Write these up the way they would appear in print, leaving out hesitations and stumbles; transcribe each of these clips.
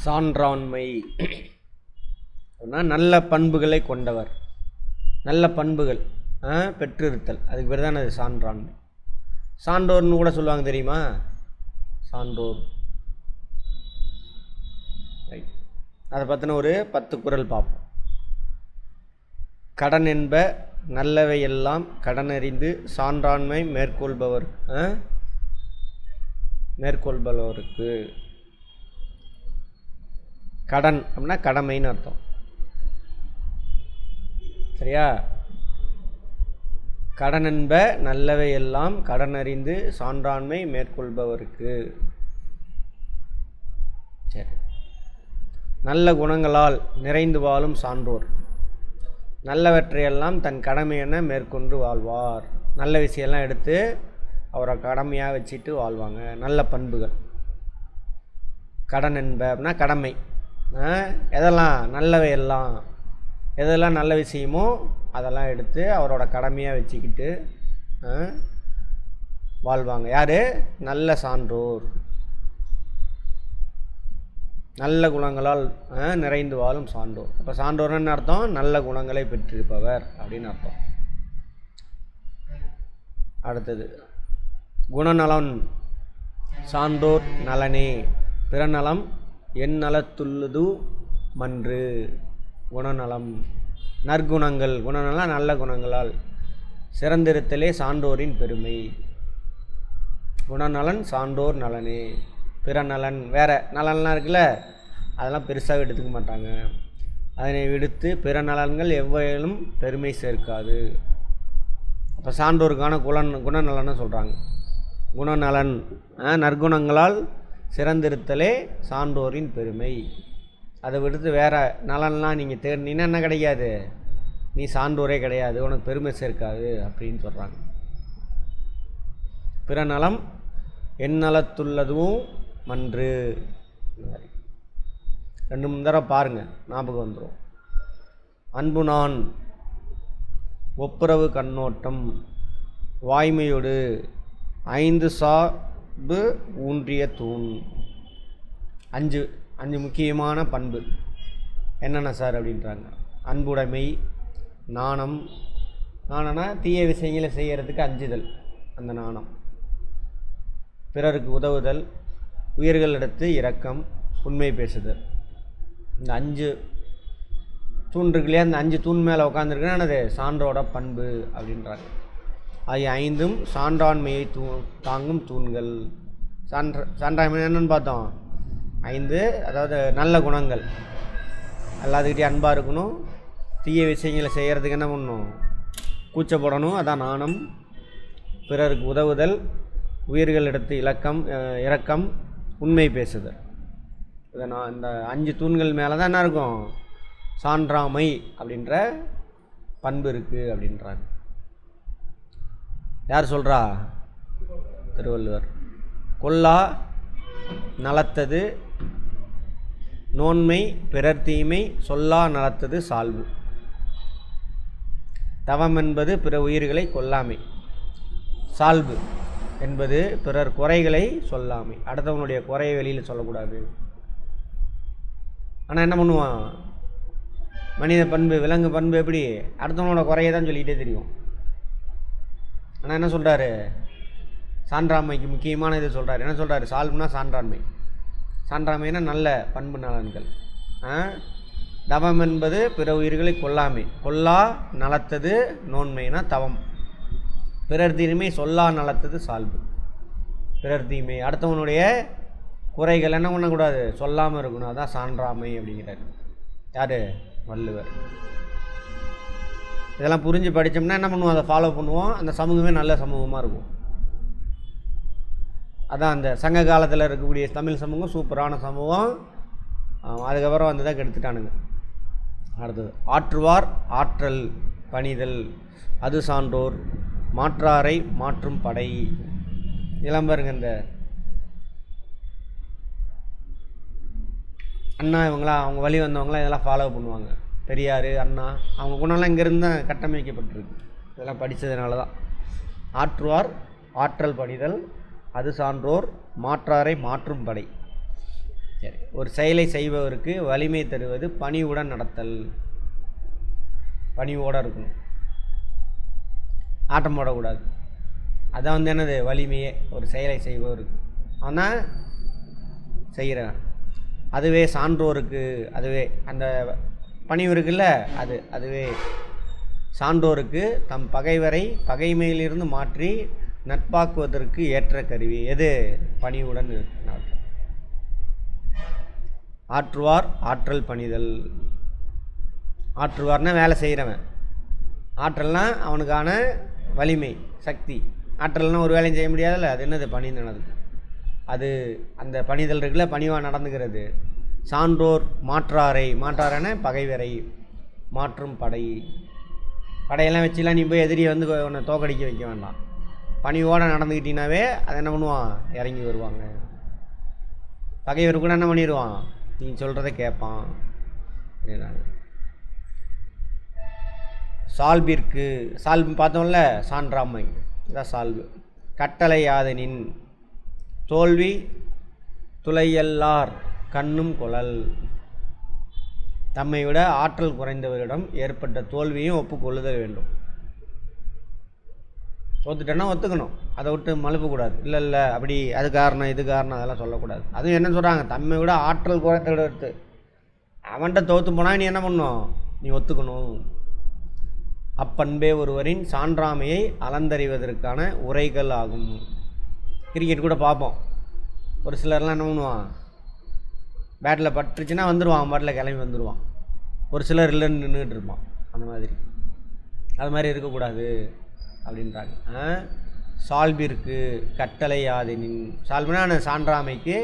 சான்றாண்மை நல்ல பண்புகளை கொண்டவர், நல்ல பண்புகள் பெற்றிருத்தல், அதுக்கு பேர் தான் அது சான்றாண்மை. சான்றோர்னு கூட சொல்லுவாங்க தெரியுமா, சான்றோர். அதை பற்றின ஒரு 10 குறள் பார்ப்போம். கடன் என்ப நல்லவை எல்லாம் கடனறிந்து சான்றாண்மை மேற்கொள்பவருக்கு. கடன் அப்படின்னா கடமைன்னு அர்த்தம், சரியா? கடன் என்ப நல்லவை எல்லாம் கடனறிந்து சான்றாண்மை மேற்கொள்பவருக்கு. சரி. நல்ல குணங்களால் நிறைந்து வாழும் சான்றோர் நல்லவற்றையெல்லாம் தன் கடமை என மேற்கொண்டு வாழ்வார். நல்ல விஷயம்லாம் எடுத்து அவரை கடமையாக வச்சுட்டு வாழ்வாங்க. நல்ல பண்புகள். கடன் என்ப அப்படின்னா கடமை. எதெல்லாம் நல்லவை எல்லாம், எதெல்லாம் நல்ல விஷயமோ அதெல்லாம் எடுத்து அவரோட கடமையாக வச்சுக்கிட்டு வாழ்வாங்க. யார்? நல்ல சான்றோர். நல்ல குணங்களால் நிறைந்து வாழும் சான்றோர். அப்போ சான்றோர்னு அர்த்தம் நல்ல குணங்களை பெற்றிருப்பவர் அப்படின்னு அர்த்தம். அடுத்தது குணநலன். சான்றோர் நலனே பிறநலம் என் நலத்துள்ளது மன்று. குணநலம் நற்குணங்கள். குணநலம் நல்ல குணங்களால் சிறந்திருத்தலே சான்றோரின் பெருமை. குணநலன் சான்றோர் நலனே. பிற நலன் வேறு நலன்லாம் இருக்குல்ல, அதெல்லாம் பெருசாக எடுத்துக்க மாட்டாங்க. அதனை விடுத்து பிற நலன்கள் எவ்வகையிலும் பெருமை சேர்க்காது. அப்போ சான்றோருக்கான குணநலன்னு சொல்கிறாங்க. குணநலன் நற்குணங்களால் சிறந்திருத்தலே சான்றோரின் பெருமை. அதை விடுத்து வேறு நலன்லாம் நீங்கள் தேடினீங்கன்னா என்ன கிடைக்காது, நீ சான்றோரே கிடையாது, உனக்கு பெருமை சேர்க்காது அப்படின்னு சொல்கிறாங்க. பிற நலம் என் நலத்துள்ளதும் மன்று. 2-3 தடவை பாருங்கள், ஞாபகம் வந்துடும். அன்பு நான் ஒப்புரவு கண்ணோட்டம் வாய்மையோடு 5 சார்பு ஊன்றிய தூண். 5 முக்கியமான பண்பு என்னென்ன சார் அப்படின்றாங்க. அன்புடைமை, நாணம். நாணம்னா தீய விஷயங்களை செய்கிறதுக்கு அஞ்சுதல், அந்த நாணம். பிறருக்கு உதவுதல், உயிர்களிடத்து இரக்கம், உண்மை பேசுதல். இந்த 5 தூண் இருக்கு இல்லையா, அந்த 5 தூண் மேலே உட்காந்துருக்குன்னா என்னது சான்றோட பண்பு அப்படின்றாங்க. அது 5ம் சான்றாண்மையை தாங்கும் தூண்கள். சான்றாண்மை என்னன்னு பார்த்தோம், 5 அதாவது நல்ல குணங்கள். எல்லாத்துக்கிட்டே அன்பாக இருக்கணும், தீய விஷயங்களை செய்கிறதுக்கு என்ன பண்ணணும், கூச்சப்படணும், அதான் நாணம். பிறருக்கு உதவுதல், உயிர்களிடத்து இரக்கம், உண்மை பேசுதல். இதை நான் இந்த 5 தூண்கள் மேலே தான் என்ன இருக்கும், சான்றாமை அப்படின்ற பண்பு இருக்குது அப்படின்றாங்க. யார் சொல்கிறா? திருவள்ளுவர். கொல்லா நலத்தது நோன்மை பிறர் தீமை சொல்லா நலத்தது சால்பு. தவம் என்பது பிற உயிர்களை கொல்லாமை, சால்பு என்பது பிறர் குறைகளை சொல்லாமை. அடுத்தவனுடைய குறையை வெளியில் சொல்லக்கூடாது. ஆனால் என்ன பண்ணுவான், மனித பண்பு விலங்கு பண்பு எப்படி, அடுத்தவனோட குறையை தான் சொல்லிகிட்டே தெரியும். ஆனால் என்ன சொல்கிறாரு, சான்றாண்மைக்கு முக்கியமான இது சொல்கிறார். என்ன சொல்கிறாரு, சால்புனா சான்றாண்மை. சான்றாண்மைனா நல்ல பண்பு நலன்கள். தவம் என்பது பிற உயிர்களை கொல்லாமை, கொல்லா நலத்தது நோன்மைனா தவம். பிறர் தீமை சொல்லா நலத்தது சால்பு. பிறர் தீமை அடுத்தவனுடைய குறைகள் என்ன பண்ணக்கூடாது, சொல்லாமல் இருக்கணும், அதான் சான்றாமை அப்படிங்கிறார். யார்? வள்ளுவர். இதெல்லாம் புரிஞ்சு படித்தோம்னா என்ன பண்ணுவோம், அதை ஃபாலோ பண்ணுவோம், அந்த சமூகமே நல்ல சமூகமாக இருக்கும். அதான் அந்த சங்க காலத்தில் இருக்கக்கூடிய தமிழ் சமூகம் சூப்பரான சமூகம். அதுக்கப்புறம் வந்து தான் கெடுத்துட்டானுங்க. அடுத்தது ஆற்றுவார் ஆற்றல் பணிதல் அது சான்றோர் மாற்றாரை மாற்றும் படை. இளம்பருங்க இந்த அண்ணா இவங்களாம் அவங்க வழி வந்தவங்களாம் இதெல்லாம் ஃபாலோ பண்ணுவாங்க. பெரியார், அண்ணா, அவங்க குணம்லாம் இங்கேருந்து தான் கட்டமைக்கப்பட்டிருக்கு. இதெல்லாம் படித்ததுனால தான். ஆற்றுவார் ஆற்றல் பணிதல் அது சான்றோர் மாற்றாரை மாற்றும் படை. சரி, ஒரு செயலை செய்பவருக்கு வலிமை தருவது பணிவுடன் நடத்தல். பணிவோடு இருக்கணும், ஆட்டம் போடக்கூடாது. அதான் வந்து என்னது வலிமையே ஒரு செயலை செய்பவருக்கு. ஆனால் செய்கிறேன். அதுவே சான்றோருக்கு, அதுவே அந்த பணிவு இருக்குல்ல, அதுவே சான்றோருக்கு தம் பகைவரை பகைமையிலிருந்து மாற்றி நட்பாக்குவதற்கு ஏற்ற கருவி. எது? பணிவுடன் நடத்தல். ஆற்றுவார் ஆற்றல் பணிதல். ஆற்றுவார்னா வேலை செய்கிறவன், ஆற்றல்னா அவனுக்கான வலிமை சக்தி. ஆற்றல்னா ஒரு வேலையும் செய்ய முடியாதுல்ல, அது என்னது? பணிந்தனது. அது அந்த பணிதல் இருக்குல்ல, பணிவாக நடந்துக்கிறது. சான்றோர் மாற்றாரை, மாற்றாரன பகைவரை மாற்றும் படை. படையெல்லாம் வச்சுலாம் நீ போய் எதிரியை வந்து உன்னை தோக்கடிக்க வைக்க வேண்டாம். பணிவோடு நடந்துக்கிட்டீங்கன்னாவே அதை என்ன பண்ணுவான்? இறங்கி வருவாங்க. பகைவர் கூட என்ன பண்ணிடுவான்? நீ சொல்கிறத கேட்பான். சால்பிற்கு, சால்பு பார்த்தோம்ல, சான்றாமை, இதான் சால்பு. கட்டளை யாதனின் தோல்வி துளையல்லார் கண்ணும் கொளல். தம்மை விட ஆற்றல் குறைந்தவரிடம் ஏற்பட்ட தோல்வியும் ஒப்புக்கொள்ளுதல் வேண்டும். ஒத்துட்டேன்னா ஒத்துக்கணும், அதை விட்டு மழுப்பக்கூடாது. இல்லை அப்படி அது காரணம் இது காரணம் அதெல்லாம் சொல்லக்கூடாது. அதுவும் என்ன சொல்கிறாங்க? தம்மை விட ஆற்றல் குறைந்தவரிடம் எடுத்து அவன்கிட்ட தோற்று போனால் நீ என்ன பண்ணணும்? நீ ஒத்துக்கணும். அப்பண்பே ஒருவரின் சான்றாமையை அளந்தறிவதற்கான உரைகள் ஆகும். கிரிக்கெட் கூட பார்ப்போம், ஒரு சிலர்லாம் என்ன பண்ணுவான்? பேட்டில் பட்டுருச்சுன்னா வந்துடுவான், அவன் பாட்டில் கிளம்பி வந்துடுவான். ஒரு சிலர் இல்லைன்னு நின்றுட்டு இருப்பான். அந்த மாதிரி அது மாதிரி இருக்கக்கூடாது அப்படின்றாங்க. சால்பிற்கு கட்டளை யாதெனின், சால்புனா சான்றாமைக்கு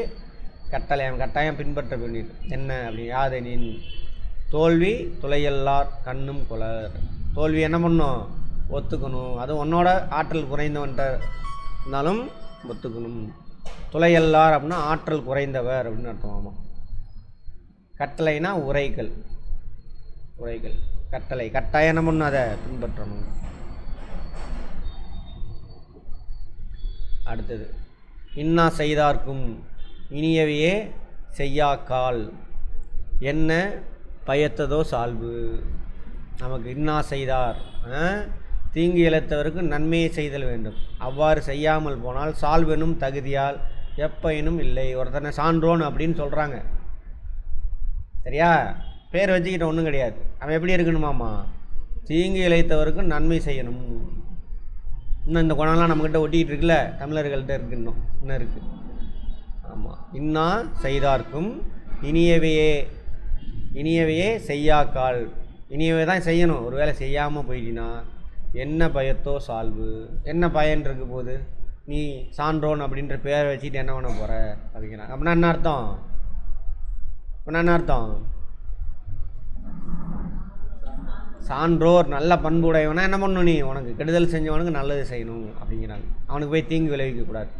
கட்டாயம் பின்பற்ற வேண்டியது என்ன அப்படி? யாதெனின் தோல்வி துளையல்லார் கண்ணும் கொளர். தோல்வி என்ன பண்ணும்? ஒத்துக்கணும். அது உன்னோட ஆற்றல் குறைந்தவன்ட்ட இருந்தாலும் ஒத்துக்கணும். துளையல்லார் அப்படின்னா ஆற்றல் குறைந்தவர் அப்படின்னு அர்த்தமாமா. கட்டளைனா உரைகள், கட்டளை கட்டாயம் என்ன பண்ணும்? அதை பின்பற்றணும். அடுத்தது, இன்னா செய்தார்க்கும் இனியவையே செய்யாக்கால் என்ன பயத்ததோ சால்பு. நமக்கு இன்னா செய்தார், தீங்கு இழைத்தவருக்கு நன்மையை செய்தல் வேண்டும். அவ்வாறு செய்யாமல் போனால் சால்வெனும் தகுதியால் எப்பயினும் இல்லை. ஒருத்தனை சான்றோன் அப்படின்னு சொல்கிறாங்க, சரியா? பேர் வச்சுக்கிட்ட ஒன்றும் கிடையாது. அவன் எப்படி இருக்கணுமாம்மா? தீங்கு இழைத்தவருக்கு நன்மை செய்யணும். இன்னும் இந்த குணம்லாம் நம்மக்கிட்ட ஒட்டிக்கிட்டு இருக்குல்ல, தமிழர்கள்ட்ட இருக்கு, இன்னும் இருக்குது. ஆமாம், இன்னா செய்தார்க்கும் இனியவையே செய்யாக்கால். இனியவை தான் செய்யணும். ஒரு வேளை செய்யாமல் போயிட்டினா என்ன பயத்தோ சால்வு. என்ன பயன் இருக்கு போது? நீ சான்றோன் அப்படின்ற பேரை வச்சுட்டு என்ன பண்ண போகிற அப்படிங்கிறாங்க. அப்படின்னா என்ன அர்த்தம்? என்ன அர்த்தம்? சான்றோர் நல்ல பண்புடையவனா என்ன பண்ணணும்? நீ உனக்கு கெடுதல் செஞ்சவனுக்கு நல்லது செய்யணும் அப்படிங்கிறாங்க. அவனுக்கு போய் தீங்கு விளைவிக்கக்கூடாது.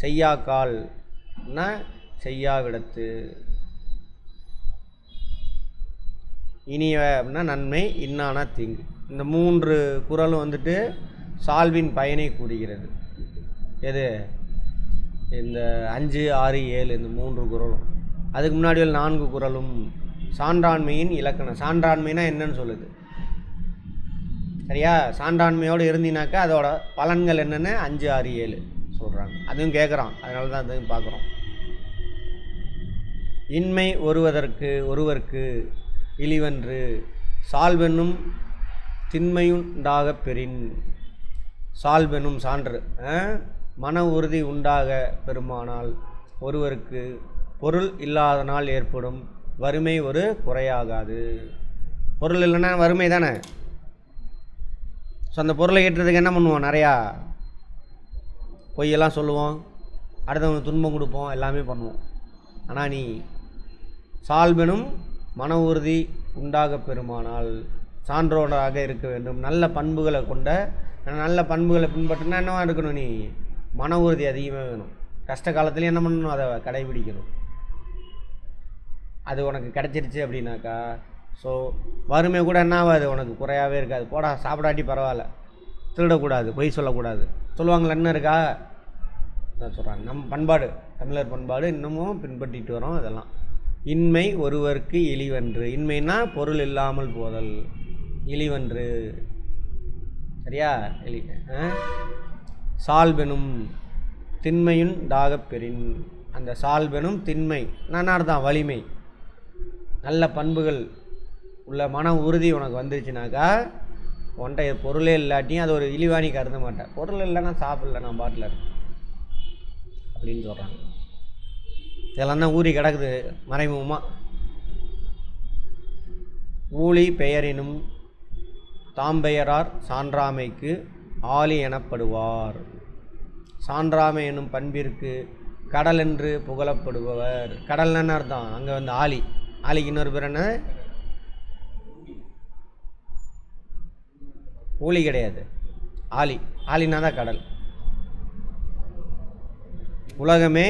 செய்யாக்கால்னா செய்யா விடத்து. இனிய அப்படின்னா நன்மை, இன்னானா தீங்கு. இந்த 3 குறளும் வந்துட்டு சால்வின் பயனை கூறுகிறது. எது? இந்த 5, 6, 7 இந்த 3 குறளும். அதுக்கு முன்னாடி 4 குறளும் சான்றாண்மையின் இலக்கணம். சான்றாண்மைனா என்னன்னு சொல்லுது, சரியா? சான்றாண்மையோடு இருந்தினாக்கா அதோட பலன்கள் என்னென்னு 5, 6, 7 சொல்கிறாங்க. அதுவும் கேட்குறான், அதனால தான் அதையும் பார்க்குறோம். இன்மை ஒருவருக்கு இழிவன்று சால்வெனும் திண்மையுண்டாக பெறின். சால்வெனும் சான்று மன உறுதி உண்டாக பெருமானால் ஒருவருக்கு பொருள் இல்லாதனால் ஏற்படும் வறுமை ஒரு குறையாகாது. பொருள் இல்லைன்னா வறுமை தானே. ஸோ அந்த பொருளை ஈட்டுறதுக்கு என்ன பண்ணுவோம்? நிறையா பொய்யெல்லாம் சொல்லுவோம், அடுத்தவங்க துன்பம் கொடுப்போம், எல்லாமே பண்ணுவோம். ஆனால் நீ சால்வெனும் மன உறுதி உண்டாக பெருமானால் சான்றோராக இருக்க வேண்டும். நல்ல பண்புகளை கொண்ட, நல்ல பண்புகளை பின்பற்றினா என்னவா இருக்கணும்? நீ மன உறுதி அதிகமாக வேணும். கஷ்ட காலத்துலேயும் என்ன பண்ணணும்? அதை கடைபிடிக்கணும். அது உனக்கு கிடச்சிருச்சு அப்படின்னாக்கா, ஸோ வறுமை கூட என்ன ஆகாது, உனக்கு குறையாகவே இருக்காது. போடா சாப்பிடாட்டி பரவாயில்ல, திருடக்கூடாது, பொய் சொல்லக்கூடாது சொல்லுவாங்களே, என்ன இருக்கா? அதான் சொல்கிறாங்க. நம்ம பண்பாடு தமிழர் பண்பாடு இன்னமும் பின்பற்றிட்டு வரோம் அதெல்லாம். இன்மை ஒருவருக்கு இழிவன்று. இன்மைனா பொருள் இல்லாமல் போதல். இழிவன்று சரியா? சால்பெனும் திண்மையுன் டாகப் பெறின். அந்த சால்பெனும் திண்மை தான் வலிமை, நல்ல பண்புகள் உள்ள மன உறுதி உனக்கு வந்துருச்சுனாக்கா உன்ட்ட பொருளே இல்லாட்டியும் அது ஒரு இழிவாணி கருத மாட்டேன். பொருள் இல்லைன்னா சாப்பிடல, நான் பாட்டில் இருக்கேன் அப்படின்னு சொல்கிறாங்க. இதெல்லாம் தான் ஊறி கிடக்குது மறைமுகமாக. ஊழி பெயரினும் தாம்பெயரார் சான்றாமைக்கு ஆழி எனப்படுவார். சான்றாமை எனும் பண்பிற்கு கடல் என்று புகழப்படுபவர். கடல்னு அர்த்தம். அங்கே வந்து ஆழி. ஆழிக்கு இன்னொரு பேர் என்ன? ஊழி கிடையாது, ஆழி. ஆழினா தான் கடல். உலகமே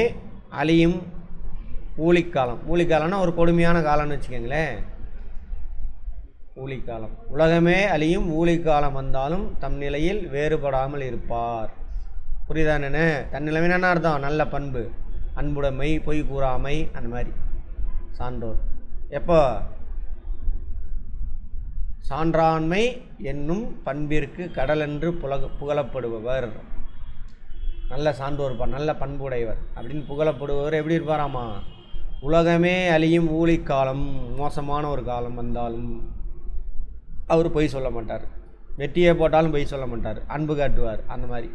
அழியும் ஊழிக்காலம். ஊழிக்காலம்னா ஒரு கொடுமையான காலம்னு வச்சுக்கோங்களேன். ஊழிக்காலம். உலகமே அழியும் ஊழிக்காலம் வந்தாலும் தம் நிலையில் வேறுபடாமல் இருப்பார். புரியுதா? என்ன தன்னிலைமை என்ன அர்த்தம்? நல்ல பண்பு, அன்புடைமை, பொய் கூறாமை, அந்த மாதிரி சான்றோர். எப்போ? சான்றாண்மை என்னும் பண்பிற்கு கடலென்று புகழப்படுபவர். நல்ல சான்றோர், நல்ல பண்புடையவர் அப்படின்னு புகழப்படுபவர் எப்படி இருப்பாராமா? உலகமே அழியும் ஊழிக்காலம், மோசமான ஒரு காலம் வந்தாலும் அவர் பொய் சொல்ல மாட்டார். வெட்டியே போட்டாலும் பொய் சொல்ல மாட்டார், அன்பு காட்டுவார். அந்த மாதிரி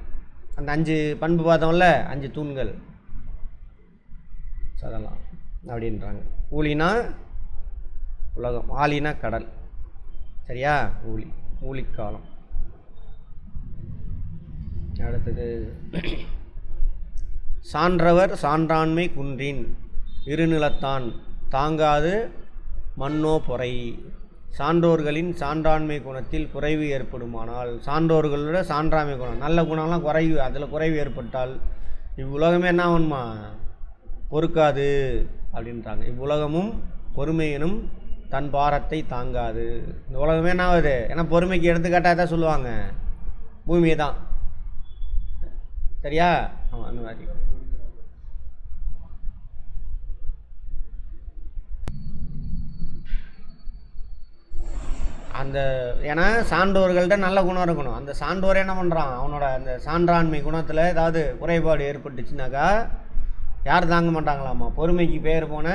அந்த 5 பண்பு பார்த்தோம்ல, 5 தூண்கள் அதெல்லாம் அப்படின்றாங்க. ஊழினா உலகம், ஆழினா கடல். சரியா? ஊழிக்காலம். அடுத்தது சான்றவர் சான்றாண்மை குன்றின் இருநிலத்தான் தாங்காது மண்ணோ பொறை. சான்றோர்களின் சான்றாண்மை குணத்தில் குறைவு ஏற்படுமானால், சான்றோர்களோட சான்றாண்மை குணம், நல்ல குணம்லாம் குறைவு, அதில் குறைவு ஏற்பட்டால் இவ்வுலகமே என்ன ஆகுமா? பொறுக்காது அப்படின்றாங்க. இவ்வுலகமும் பொறுமையினும் தன் பாரத்தை தாங்காது. இந்த உலகமே என்ன ஆகுது? ஏன்னா பொறுமைக்கு எடுத்துக்காட்டாக தான் சொல்லுவாங்க, பூமியை தான். சரியா? ஆமாம், அந்த மாதிரி. அந்த ஏன்னா சான்றோர்கள்ட்ட நல்ல குணம் இருக்கணும். அந்த சான்றோரை என்ன பண்ணுறான்? அவனோட அந்த சான்றாண்மை குணத்தில் ஏதாவது குறைபாடு ஏற்பட்டுச்சுனாக்கா யார் தாங்க மாட்டாங்களாமா? பொறுமைக்கு பெயர் போன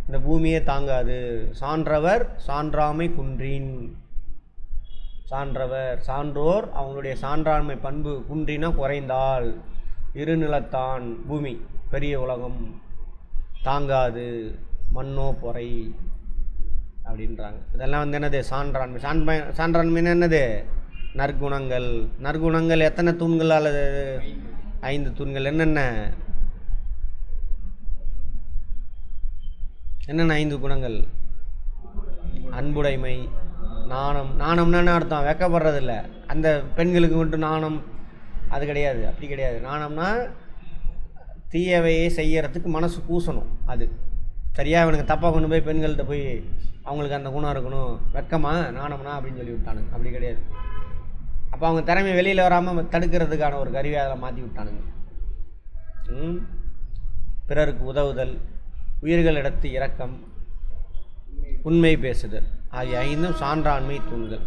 இந்த பூமியே தாங்காது. சான்றவர் சான்றாமை குன்றின். சான்றவர் சான்றோர் அவங்களுடைய சான்றாண்மை பண்பு குன்றினா குறைந்தால், இருநிலத்தான் பூமி பெரிய உலகம் தாங்காது மண்ணோ பொறை அப்படின்றாங்க. இதெல்லாம் வந்து என்னது? சான்றாண்மை. சான்றாண்மைன்னு என்னது? நற்குணங்கள். நற்குணங்கள் எத்தனை தூண்கள்? அல்லது 5 தூண்கள். என்னென்ன 5 குணங்கள்? அன்புடைமை, நாணம். நாணம்னா என்ன அர்த்தம்? வெக்கப்படுறதில்ல. அந்த பெண்களுக்கு மட்டும் நாணம் அது கிடையாது, அப்படி கிடையாது. நாணம்னா தீயவையை செய்யறதுக்கு மனசு கூசணும். அது சரியா? இவனுக்கு தப்பாக கொண்டு போய் பெண்கள்கிட்ட போய் அவங்களுக்கு அந்த குணம் இருக்கணும், வெக்கமா நாணம்னா அப்படின்னு சொல்லி விட்டானுங்க. அப்படி கிடையாது. அப்போ அவங்க திறமை வெளியில் வராமல் தடுக்கிறதுக்கான ஒரு கருவியை அதில் மாற்றி விட்டானுங்க. பிறருக்கு உதவுதல், உயிர்களிடத்து இரக்கம், உண்மை பேசுதல் ஆகிய 5 சான்றாண்மை தூண்கள்.